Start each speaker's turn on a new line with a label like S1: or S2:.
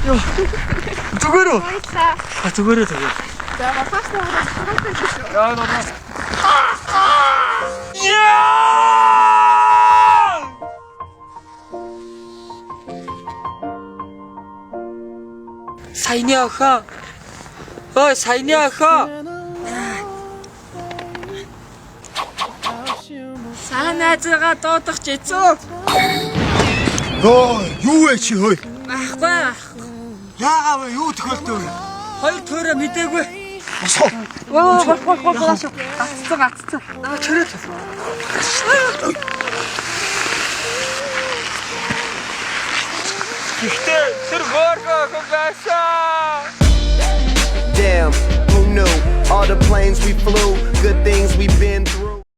S1: Зүгээрөө.
S2: Баярлалаа.
S1: Зүгээрөө.
S2: За багш нураа суралцах шүү.
S1: Яа наа. Саяны охоо. Ой, саяны охоо.
S2: Сайн найзгаа дуудах ч эцүү.
S3: Оо, юу вэ чи хөөе?
S2: Ахгүй.
S3: Яагаад вэ? Юу тохиолдов вэ?
S1: Хоёр төөрөө мдээгүй.
S3: Босоо.
S2: Гаццсан.
S1: Аа чирээ. Гэхдээ тэр горго байсан.
S4: Damn, who knew? All the planes we flew, good things we've been through.